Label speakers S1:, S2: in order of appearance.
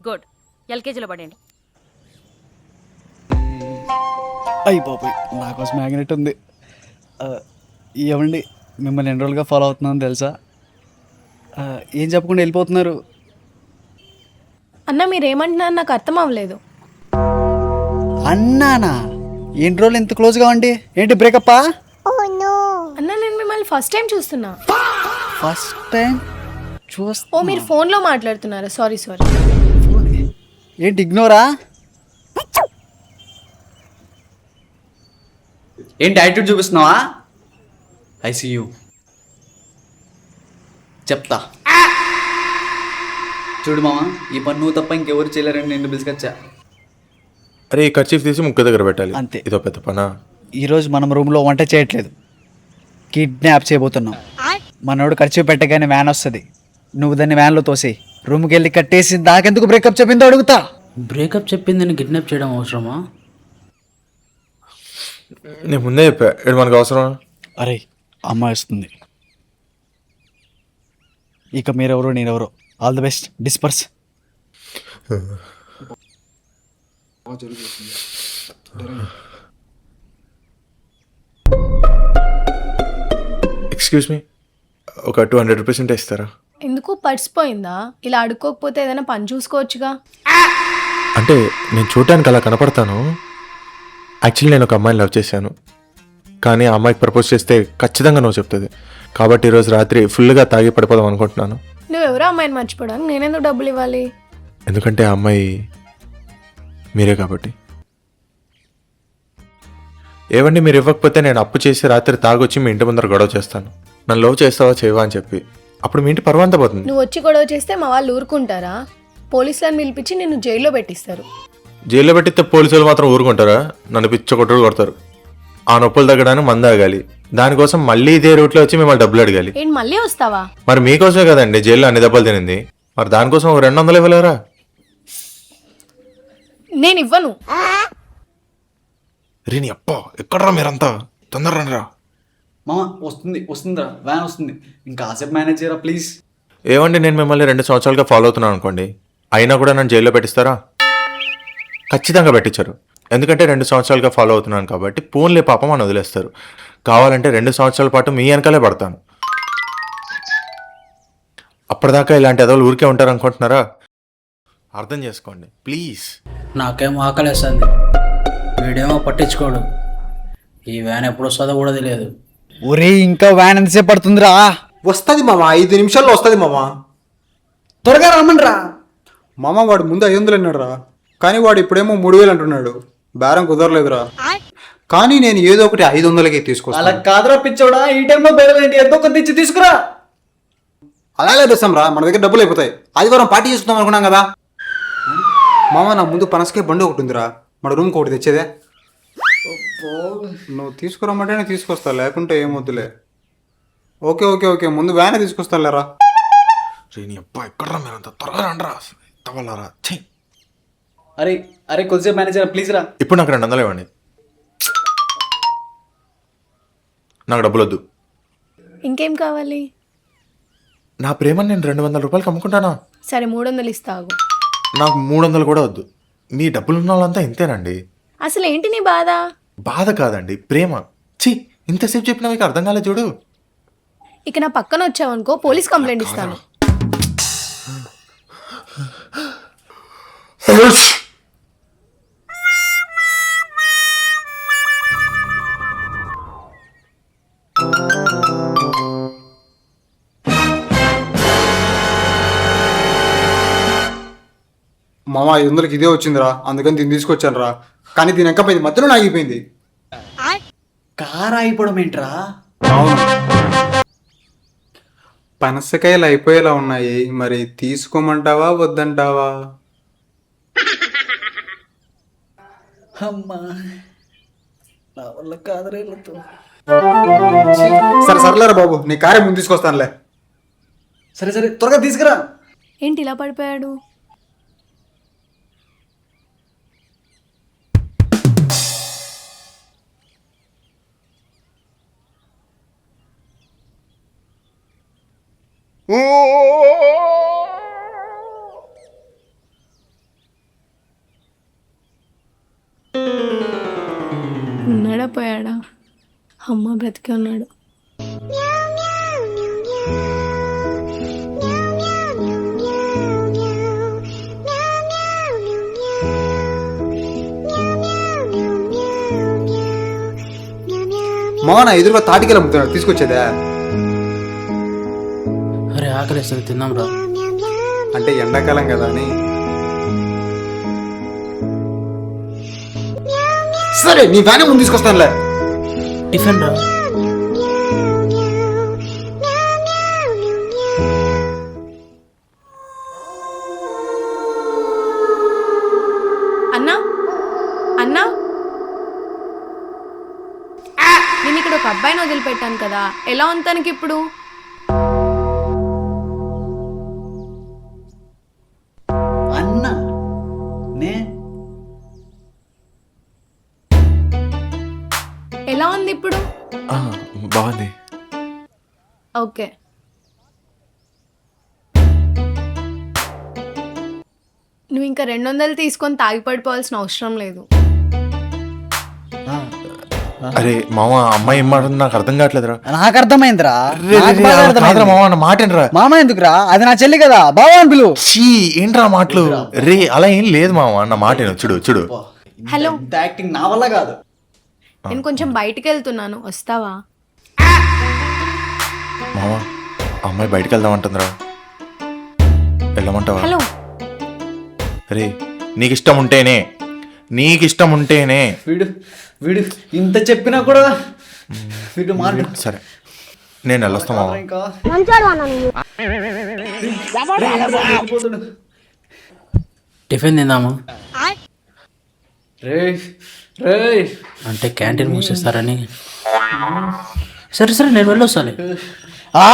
S1: Good. ఎల్కేజీలో పడండి.
S2: అయ్యి బాబాయ్, నా కోసం మ్యాగ్నెట్ ఉంది. ఏమండి, మిమ్మల్ని ఎన్ని రోజులుగా ఫాలో అవుతున్నాను తెలుసా? ఏం చెప్పకుండా వెళ్ళిపోతున్నారు.
S3: అన్న మీరేమంటున్నారు నాకు అర్థం అవ్వలేదు.
S2: అన్నానా? ఎన్ని రోజులు ఎంత క్లోజ్గా ఉండి ఏంటి బ్రేకప్పా?
S3: అన్న నేను మిమ్మల్ని ఫస్ట్ టైం చూస్తున్నా.
S2: ఫస్ట్ టైం
S3: ఓ మీరు ఫోన్లో మాట్లాడుతున్నారా? సారీ.
S2: ఏంటి ఇగ్నోరా? ఏంటి యాటిట్యూడ్ చూపిస్తున్నావా? ఐసీయూ చెప్తా. చూడు మామ, ఈ పని నువ్వు తప్ప ఇంకెవరు చేయలేరని నేను పిలుచుకొచ్చా.
S4: అరే ఈ కర్చీఫ్ తీసి ముక్క దగ్గర పెట్టాలి.
S2: అంతే.
S4: ఇదో పెద్ద పనా?
S2: ఈరోజు మనం రూమ్లో వంట చేయట్లేదు, కిడ్నాప్ చేయబోతున్నాం. మనోడు ఖర్చు పెట్టగానే వ్యాన్ వస్తుంది, నువ్వు దాన్ని వ్యాన్లో తోసి రూమ్కి వెళ్ళి కట్టేసి దాకెందుకు బ్రేకప్ చెప్పిందో అడుగుతా.
S5: బ్రేకప్ చెప్పిందని కిడ్నాప్ చేయడం అవసరమా?
S4: నేను ముందే చెప్పా, ఇక్కడ మనకు అవసరం.
S2: అరే అమ్మాయి వస్తుంది, ఇక మీరెవరో నేనెవరో. All the best, disperse.
S4: Excuse me, ఒక 200 రూపీస్ ఉంటే ఇస్తారా?
S3: ఎందుకు పడిసిపోయిందా? ఇలా అడుక్కోకపోతే ఏదైనా పని చూసుకోవచ్చుగా.
S4: అంటే నేను చూడటానికి అలా కనపడతాను. యాక్చువల్లీ నేను ఒక అమ్మాయిని లవ్ చేశాను, కానీ ఆ అమ్మాయికి ప్రపోజ్ చేస్తే ఖచ్చితంగా నువ్వు చెప్తుంది. కాబట్టి ఈరోజు రాత్రి ఫుల్గా తాగి పడిపోదాం అనుకుంటున్నాను.
S3: నువ్వెవరో అమ్మాయిని మర్చిపోవడానికి నేనెందుకు డబ్బులు ఇవ్వాలి?
S4: ఎందుకంటే ఆ అమ్మాయి మీరే కాబట్టి. ఏవండి, మీరు ఇవ్వకపోతే నేను అప్పు చేసి రాత్రి తాగొచ్చి మీ ఇంటి ముందర గొడవ చేస్తాను. నన్ను లవ్ చేస్తావా చేయవా అని చెప్పి. అప్పుడు మీ ఇంటి పరువంతా పోతుంది.
S3: నువ్వు వచ్చి గొడవ చేస్తే మా వాళ్ళు ఊరుకుంటారా? పోలీసులను పిలిపించి నిన్ను జైల్లో పెట్టిస్తారు.
S4: జైల్లో పెట్టితే పోలీసులు మాత్రం ఊరుకుంటారా? నన్ను పిచ్చ కొట్టుడు కొడతారు. ఆ నొప్పులు తగ్గడానికి మందు ఆగాలి, దానికోసం మళ్ళీ ఇదే రూట్లో వచ్చి మిమ్మల్ని డబ్బులు అడగాలి.
S3: ఏంటి మళ్ళీ వస్తావా?
S4: మరి మీకోసమే కదండి జైల్లో అన్ని దెబ్బలు తినింది. మరి దానికోసం ఒక 200 ఇవ్వలేరా?
S3: నేను ఇవ్వను.
S4: రీని అప్ప, ఎక్కడరా మీరంతా? తొందరరా రా.
S2: మామ వస్తుందిరా, వ్యాన్ వస్తుంది. ఇంకా కాసేపు మేనేజ్ చేయరా ప్లీజ్.
S4: ఏమండి, నేను మిమ్మల్ని 2 సంవత్సరాలుగా ఫాలో అవుతున్నాను అనుకోండి, అయినా కూడా నన్ను జైల్లో పెట్టిస్తారా? ఖచ్చితంగా పెట్టించారు. ఎందుకంటే 2 సంవత్సరాలుగా ఫాలో అవుతున్నాను కాబట్టి పోన్లే పాపం అని వదిలేస్తారు. కావాలంటే 2 సంవత్సరాల పాటు మీ వెనకాలే పడతాను. అప్పటిదాకా ఇలాంటి ఎదవలు ఊరికే ఉంటారు అనుకుంటున్నారా? అర్థం చేసుకోండి ప్లీజ్.
S5: నాకేమో ఆకలేస్తుంది, వీడేమో పట్టించుకోడు. ఈ వ్యాన్ ఎప్పుడు వస్తుందో కూడా తెలియదు.
S2: ఒరే ఇంకా వ్యాన్ ఎంతసేపు పడుతుందిరా?
S6: వస్తుంది మామ, 5 నిమిషాల్లో వస్తుంది మామ.
S2: త్వరగా రమ్మన్రా.
S6: మామ వాడు ముందు 500 అన్నాడు రా, కానీ వాడు ఇప్పుడేమో 3000 అంటున్నాడు. బేరం కుదరలేదురా, కానీ నేను ఏదో ఒకటి 500కి
S2: అలా
S6: తీసుకొస్తాను.
S2: కాదురా పిచ్చోడా, ఈ టైంలో బయలు ఏంటి? ఎంతో కొంత ఇచ్చి తీసుకురా.
S6: అలాగే తెస్తాం రా, మన దగ్గర డబ్బులు అయిపోతాయి. ఆదివారం పార్టీ చేసుకుందాం అనుకున్నాం కదా మామ. నా ముందు పనసకే బండి ఒకటి ఉందిరా, మన రూమ్కి ఒకటి తెచ్చేదే. నువ్వు తీసుకురమ్మంటేనే తీసుకొస్తా, లేకుంటే ఏమొద్దులే. ఓకే ఓకే ఓకే, ముందు వ్యానే తీసుకొస్తానులేరా.
S4: రీని అప్ప, ఎక్కడరా మీరంతా? త్వరగా రండిరా. తవ్వాలరా.
S2: అరే కొద్దిసేపు మేనేజ్ చేయరా ప్లీజ్ రా.
S4: ఇప్పుడు నాకు 200 ఇవ్వండి, నాకు డబ్బులు వద్దు.
S3: ఇంకేం కావాలి?
S4: నా ప్రేమని నేను 200 రూపాయలకి అమ్ముకుంటానా?
S3: సరే 300 ఇస్తాగు.
S4: నాకు 300 కూడా వద్దు. మీ డబ్బులు ఉన్న వాళ్ళంతా ఇంతేనండి.
S3: అసలు ఏంటి నీ బాధ?
S4: బాధ కాదండి, ప్రేమ. ఛీ, ఇంతసేపు చెప్పినా మీకు అర్థం కాలేదు చూడు.
S3: ఇక నా పక్కన వచ్చావనుకో పోలీస్ కంప్లైంట్ ఇస్తాను.
S6: మామ 500కి ఇదే వచ్చిందిరా, అందుకని దీన్ని తీసుకొచ్చాను రా. కానీ దీని ఎక్కపోయింది, మధ్యలో ఆగిపోయింది.
S2: కార్ అయిపోవడం ఏంట్రా?
S6: అవును, పనసకాయలు అయిపోయేలా ఉన్నాయి. మరి తీసుకోమంటావా వద్దంటావా?
S5: అమ్మా నా వల్ల కాదురా వీళ్ళతో.
S6: సరే సర్లేరా బాబు, నీ కార్యం ముందు తీసుకొస్తానులే.
S2: సరే సరే త్వరగా తీసుకురా.
S3: ఏంటి ఇలా పడిపోయాడు? ఉన్నాడా పోయాడా? అమ్మ బ్రతికే ఉన్నాడు.
S6: మామ నా ఎదురుగా తాటికెళ్ళి అమ్ముతున్నాడు, తీసుకొచ్చేదా?
S5: అరే ఆకలిస్తుంది, తిందాం రా.
S6: అంటే ఎండాకాలం కదా అని. సరే నీ వ్యానే ముందు తీసుకొస్తానులే.
S5: టిఫిన్ రా.
S3: అన్నా అన్నా, నేను ఇక్కడ ఒక అబ్బాయిని వదిలిపెట్టాను కదా, ఎలా ఉంటానికి ఇప్పుడు?
S2: అన్నా నే
S3: ఎలా ఉంది ఇప్పుడు?
S4: బాగుంది.
S3: ఓకే. నువ్వు ఇంకా 200 తీసుకొని తాగి పడిపోవాల్సిన అవసరం లేదు.
S4: అరే మామ, అమ్మాయి ఏం మాట్లాడుతుంది నాకు అర్థం కావట్లేదురా.
S2: నాకు అర్థమైందిరా. నాకు బాగా అర్థమైంది.
S4: మామ అన్న మాట ఏంట్రా?
S2: మామ ఎందుకురా? అది నా చెల్లి కదా, బావా అని పిలువు.
S4: చీ, ఏంట్రా మాటలు? రే అలా ఏం లేదు మామ, అన్న మాట విను. చూడు చూడు.
S3: హలో,
S2: ఇంత యాక్టింగ్ నా వల్ల కాదు.
S3: నేను కొంచెం బయటికి వెళ్తున్నాను, వస్తావా?
S4: మామ, అమ్మాయి బయటకు వెళ్దామంటుందిరా, వెళ్ళమంటావా?
S3: హలో,
S4: రే నీకు ఇష్టం ఉంటేనే,
S2: వీడు వీడు ఇంత చెప్పినా కూడా వీడు మాట.
S4: సరే నేను వెళ్ళొస్తా మామ.
S2: ఇంకా
S5: టిఫిన్ తిందామా?
S2: రే రే
S5: అంటే క్యాంటీన్ మూసేస్తారని. సరే సరే నేను వెళ్ళొస్తాను.
S2: ఆ